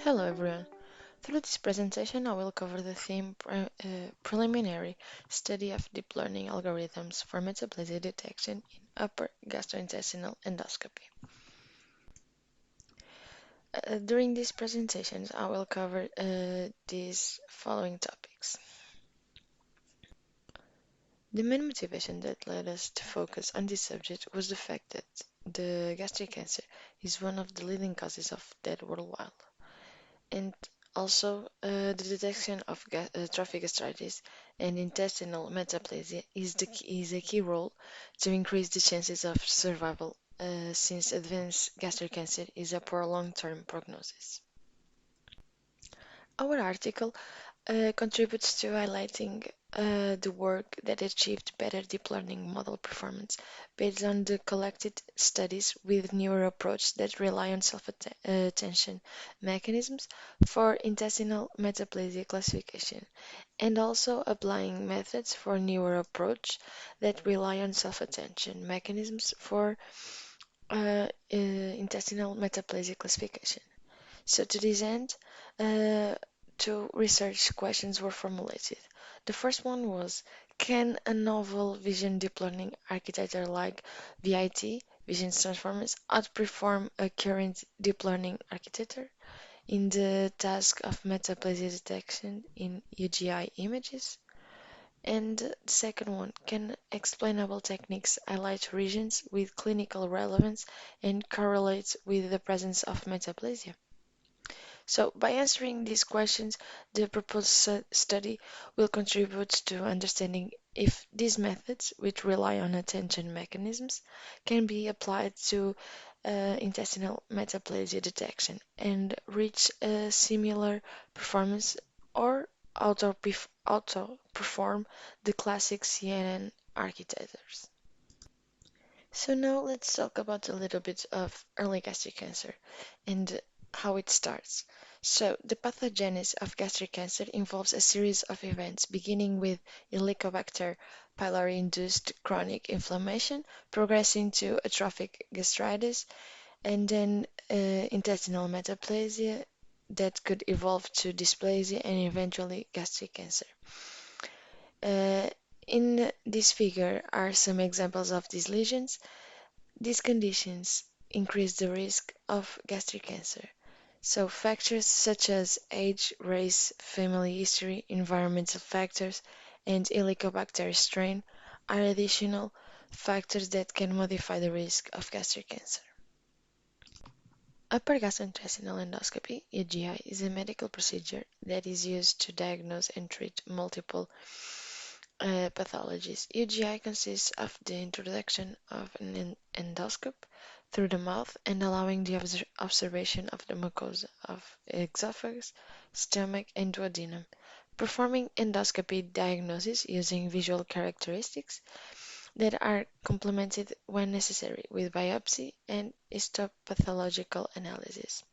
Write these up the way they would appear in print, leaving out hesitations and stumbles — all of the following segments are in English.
Hello everyone. Through this presentation, I will cover the theme preliminary study of deep learning algorithms for metaplasia detection in upper gastrointestinal endoscopy. During these presentations, I will cover these following topics. The main motivation that led us to focus on this subject was the fact that the gastric cancer is one of the leading causes of death worldwide. And also, the detection of trophic gastritis and intestinal metaplasia is a key role to increase the chances of survival, since advanced gastric cancer is a poor long-term prognosis. Our article contributes to highlighting the work that achieved better deep learning model performance based on the collected studies with newer approaches that rely on self-attention mechanisms for intestinal metaplasia classification, and also applying methods for newer approach that rely on self-attention mechanisms for intestinal metaplasia classification. So to this end, uh, two research questions were formulated. The first one was, can a novel vision deep learning architecture like VIT, Vision Transformers, outperform a current deep learning architecture in the task of metaplasia detection in UGI images? And the second one, can explainable techniques highlight regions with clinical relevance and correlate with the presence of metaplasia? So, by answering these questions, the proposed study will contribute to understanding if these methods, which rely on attention mechanisms, can be applied to intestinal metaplasia detection and reach a similar performance or auto-perform the classic CNN architectures. So now let's talk about a little bit of early gastric cancer and how it starts. So the pathogenesis of gastric cancer involves a series of events beginning with Helicobacter pylori-induced chronic inflammation, progressing to atrophic gastritis, and then intestinal metaplasia that could evolve to dysplasia and eventually gastric cancer. Uh, in this figure are some examples of these lesions. These conditions increase the risk of gastric cancer. So factors such as age, race, family history, environmental factors, and Helicobacter strain are additional factors that can modify the risk of gastric cancer. Upper gastrointestinal endoscopy, UGI, is a medical procedure that is used to diagnose and treat multiple pathologies. UGI consists of the introduction of an endoscope through the mouth and allowing the observation of the mucosa of esophagus, stomach, and duodenum. Performing endoscopy diagnosis using visual characteristics that are complemented when necessary with biopsy and histopathological analysis.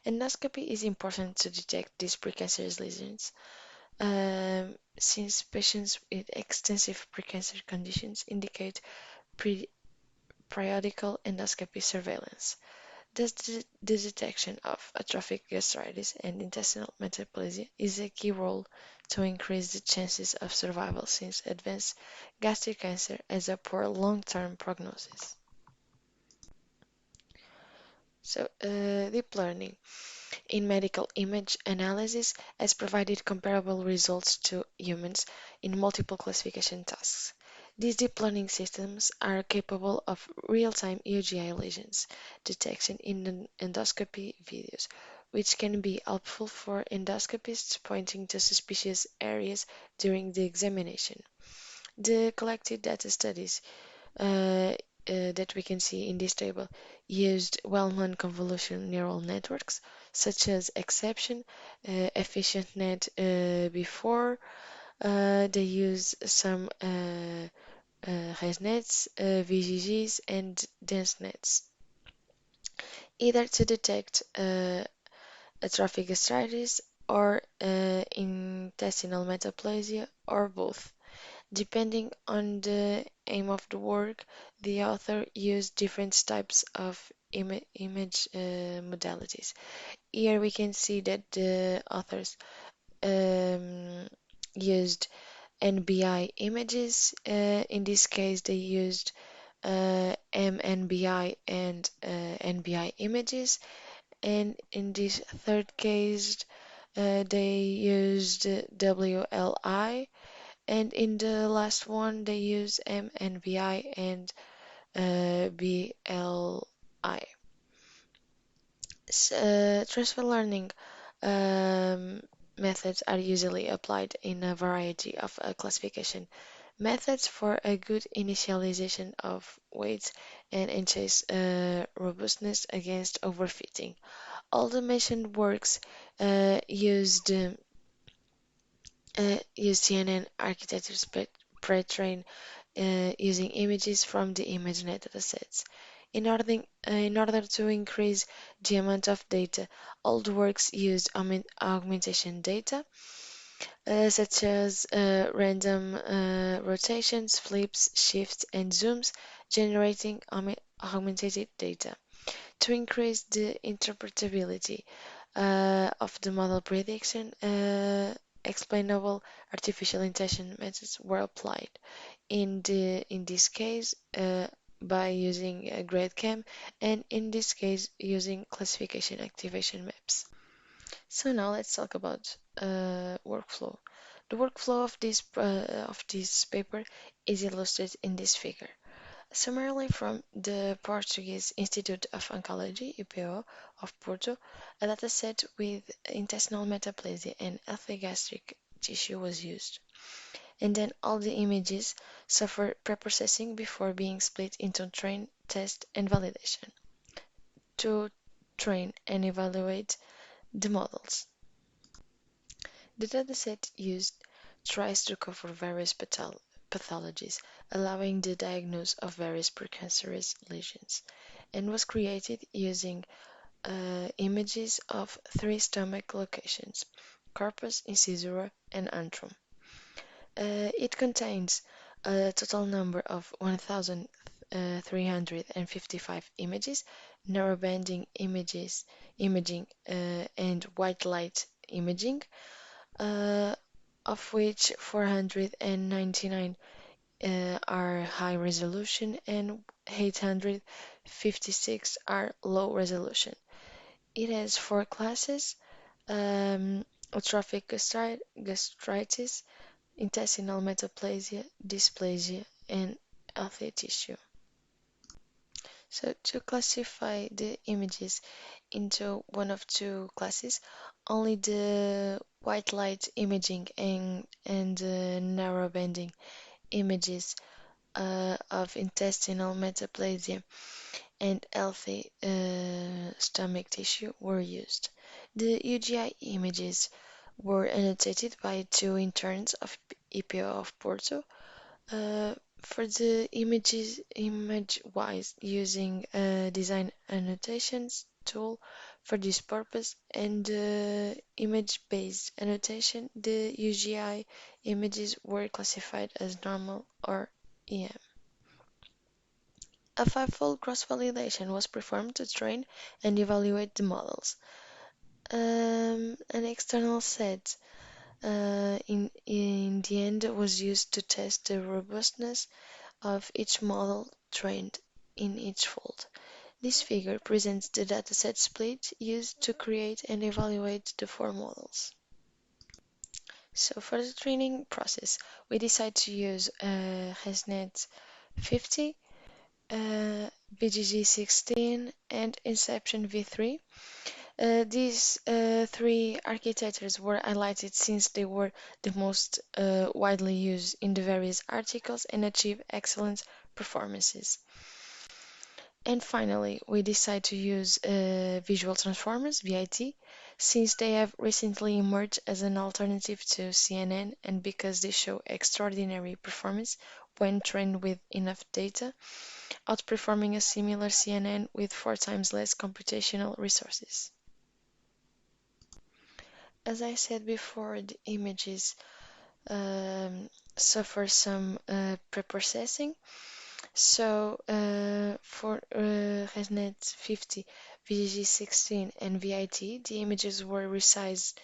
Endoscopy is important to detect these precancerous lesions since patients with extensive precancer conditions indicate pre periodical endoscopy surveillance. Thus, the detection of atrophic gastritis and intestinal metaplasia is a key role to increase the chances of survival since advanced gastric cancer has a poor long-term prognosis. So, deep learning in medical image analysis has provided comparable results to humans in multiple classification tasks. These deep learning systems are capable of real-time UGI lesions detection in endoscopy videos, which can be helpful for endoscopists pointing to suspicious areas during the examination. The collected data studies that we can see in this table used well-known convolutional neural networks such as Exception, EfficientNet before. They use some ResNets, VGGs, and DenseNets, either to detect atrophic gastritis or intestinal metaplasia or both. Depending on the aim of the work, the author used different types of image modalities. Here we can see that the authors um, used NBI images. In this case, they used MNBI and NBI images, and in this third case, they used WLI, and in the last one, they used MNBI and BLI. Transfer learning um, methods are usually applied in a variety of classification methods for a good initialization of weights and ensures robustness against overfitting. All the mentioned works use CNN architectures pre-trained using images from the ImageNet datasets. In order to increase the amount of data, old works used augmentation data, such as random rotations, flips, shifts, and zooms, generating augmented data. To increase the interpretability of the model prediction, explainable artificial intelligence methods were applied. In this case, by using a GradCam, and in this case, using classification activation maps. So now let's talk about workflow. The workflow of this paper is illustrated in this figure. Summarily from the Português Institute of Oncologia, IPO, of Porto, a dataset with intestinal metaplasia and healthy gastric tissue was used. And then all the images suffer preprocessing before being split into train, test, and validation to train and evaluate the models. The dataset used tries to cover various pathologies, allowing the diagnosis of various precancerous lesions, and was created using images of three stomach locations: corpus, incisura, and antrum. It contains a total number of 1,355 images, narrowbanding imaging, and white light imaging, uh, of which 499 are high resolution and 856 are low resolution. It has four classes: atrophic gastritis, intestinal metaplasia, dysplasia, and healthy tissue. So to classify the images into one of two classes, only the white light imaging and narrowbanding images of intestinal metaplasia and healthy stomach tissue were used. The UGI images were annotated by two interns of EPO of Porto. For the images image-wise using a design annotations tool for this purpose, and the image-based annotation, the UGI images were classified as normal or EM. A fivefold cross-validation was performed to train and evaluate the models. An external set in the end was used to test the robustness of each model trained in each fold. This figure presents the dataset split used to create and evaluate the four models. So for the training process, we decide to use HasNet 50, BGG16, and Inception v3. These three architectures were highlighted since they were the most widely used in the various articles and achieved excellent performances. And finally, we decide to use visual transformers, VIT, since they have recently emerged as an alternative to CNN and because they show extraordinary performance when trained with enough data, outperforming a similar CNN with 4 times less computational resources. As I said before, the images suffer some preprocessing. So for HasNet 50, VGG 16, and VIT, the images were resized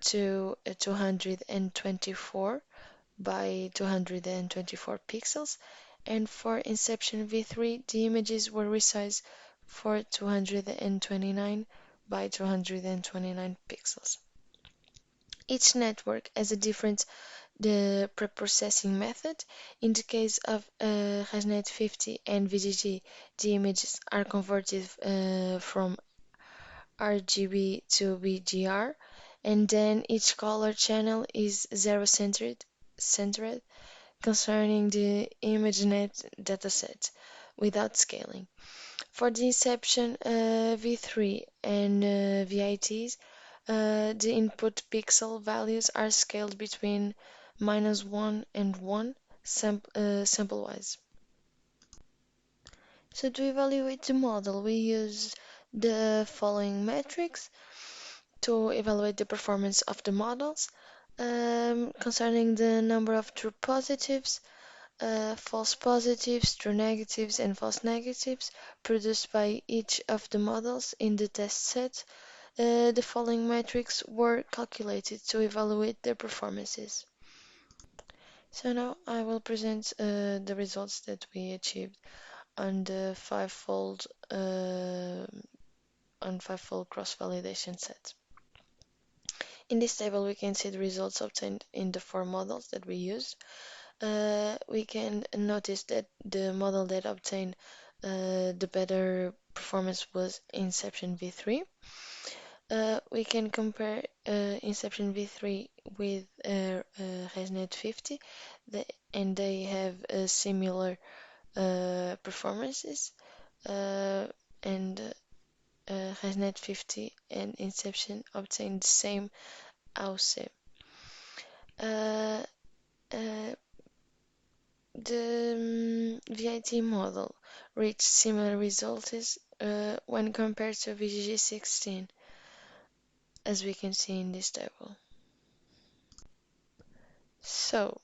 to 224 by 224 pixels, and for Inception V3, the images were resized for 229 by 229 pixels. Each network has a different preprocessing method. In the case of HasNet 50 and VGG, the images are converted from RGB to BGR, and then each color channel is centered concerning the ImageNet dataset without scaling. For the Inception V3 and VITs, the input pixel values are scaled between -1 and 1 sample-wise. So to evaluate the model, we use the following metrics to evaluate the performance of the models concerning the number of true positives, false positives, true negatives, and false negatives produced by each of the models in the test set. The following metrics were calculated to evaluate their performances. So now I will present the results that we achieved on the fivefold cross-validation set. In this table, we can see the results obtained in the four models that we used. We can notice that the model that obtained the better performance was Inception V3. We can compare Inception V3 with HasNet 50, and they have similar performances. And HasNet 50 and Inception obtained the same AUC. Uh, uh, the VIT model reached similar results when compared to VGG 16, as we can see in this table. So,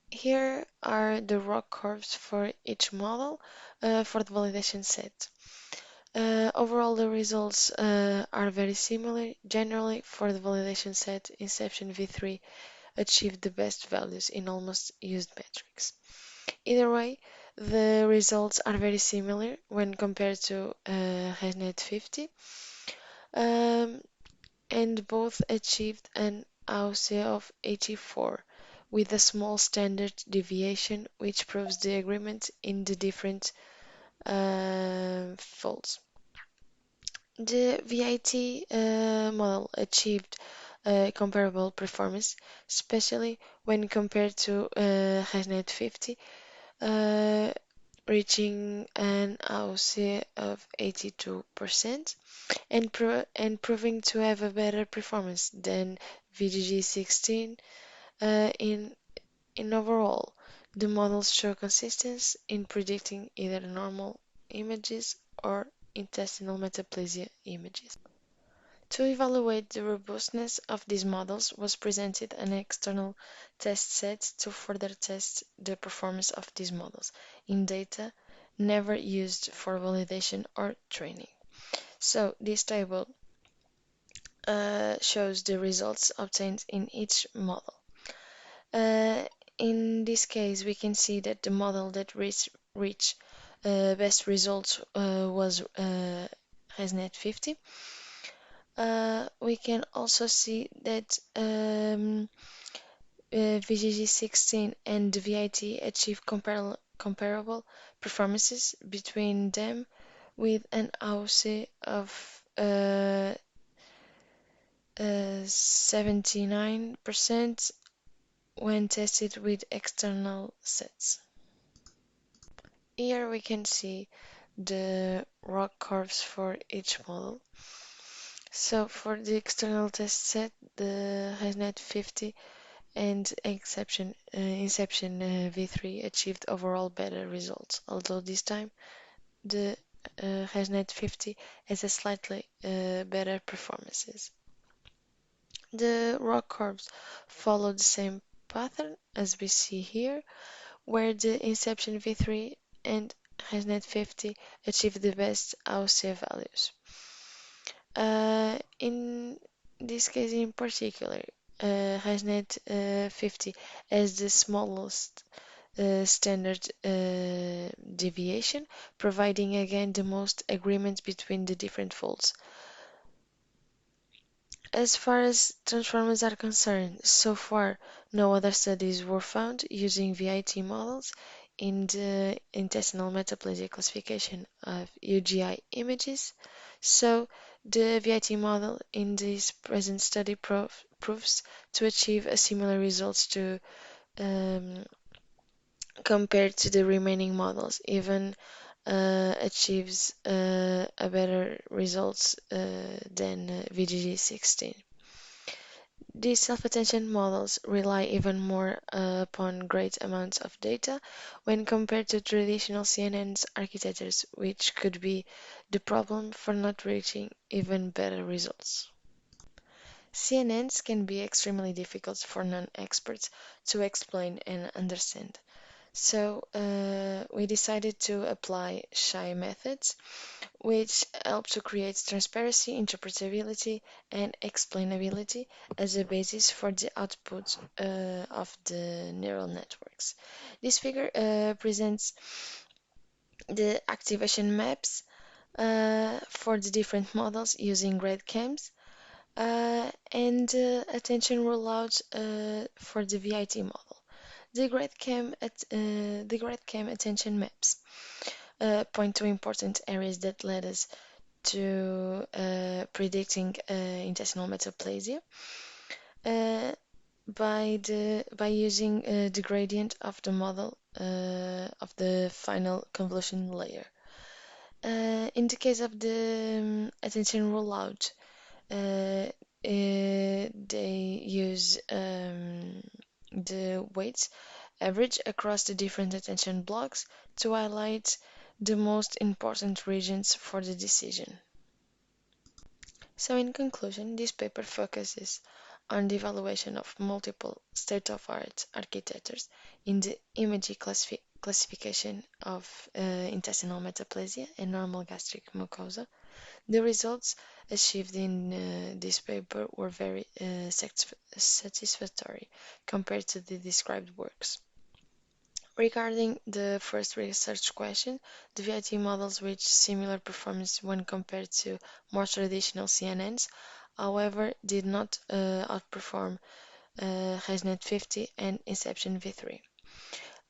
here are the ROC curves for each model for the validation set. Overall, the results are very similar. Generally, for the validation set, Inception V3 achieved the best values in almost used metrics. Either way, the results are very similar when compared to HasNet 50, and both achieved an AUC of 84, with a small standard deviation, which proves the agreement in the different folds. The VIT model achieved comparable performance, especially when compared to HasNet 50, uh, reaching an AUC of 82% and proving to have a better performance than VGG 16 in overall. The models show consistency in predicting either normal images or intestinal metaplasia images. To evaluate the robustness of these models was presented an external test set to further test the performance of these models in data never used for validation or training. So this table shows the results obtained in each model. In this case, we can see that the model that reached best results was HasNet 50. We can also see that VGG 16 and the VIT achieve comparable performances between them with an AUC of 79% when tested with external sets. Here we can see the ROC curves for each model. So for the external test set, the HasNet 50 and Inception V3 achieved overall better results, although this time the HasNet 50 has a slightly better performances. The ROC curves follow the same pattern as we see here, where the Inception v3 and HasNet 50 achieved the best AUC values. In this case in particular, HasNet 50 has the smallest standard deviation, providing again the most agreement between the different folds. As far as transformers are concerned, so far no other studies were found using VIT models in the intestinal metaplasia classification of UGI images. So the VIT model in this present study proves to achieve a similar results to um, compared to the remaining models, even achieves a better results than VGG16. These self-attention models rely even more upon great amounts of data when compared to traditional CNN's architectures, which could be the problem for not reaching even better results. CNNs can be extremely difficult for non-experts to explain and understand. So we decided to apply shy methods, which help to create transparency, interpretability, and explainability as a basis for the output of the neural networks. This figure presents the activation maps for the different models using red cams and attention rollout for the VIT model. The Great Cam attention maps point to important areas that led us to predicting intestinal metaplasia uh, by using the gradient of the model of the final convolution layer. In the case of the attention rollout, they use the weights average across the different attention blocks to highlight the most important regions for the decision. So in conclusion, this paper focuses on the evaluation of multiple state-of-art architectures in the imaging classification of intestinal metaplasia and normal gastric mucosa. The results achieved in this paper were very satisfactory compared to the described works. Regarding the first research question, the VIT models reached similar performance when compared to more traditional CNNs, however, did not outperform HasNet 50 and Inception v3.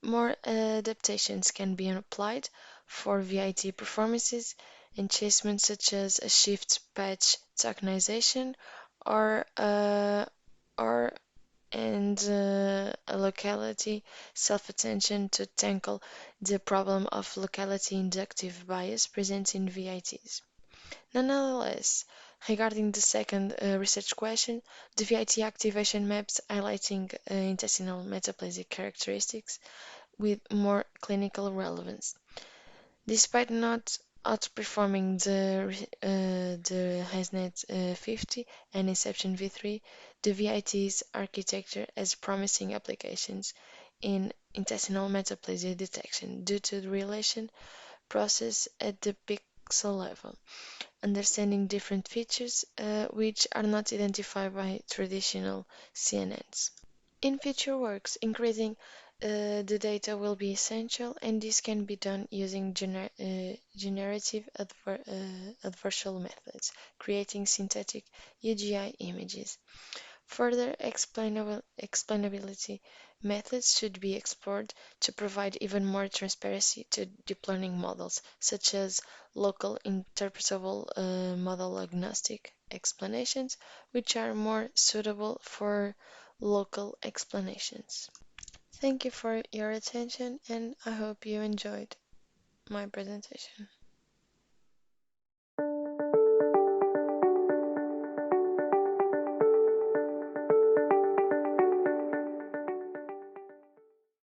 More adaptations can be applied for VIT performances, enhancements such as a shift patch tokenization or or and a locality self-attention to tackle the problem of locality inductive bias present in VITs. Nonetheless, regarding the second research question, the VIT activation maps highlighting intestinal metaplasia characteristics with more clinical relevance. Despite not outperforming the HasNet 50 and Inception v3, the VIT's architecture has promising applications in intestinal metaplasia detection due to the relation process at the pixel level, understanding different features which are not identified by traditional CNNs. In future works, increasing the data will be essential, and this can be done using generative adversarial methods, creating synthetic UGI images. Further explainability methods should be explored to provide even more transparency to deep learning models, such as local interpretable model agnostic explanations, which are more suitable for local explanations. Thank you for your attention, and I hope you enjoyed my presentation.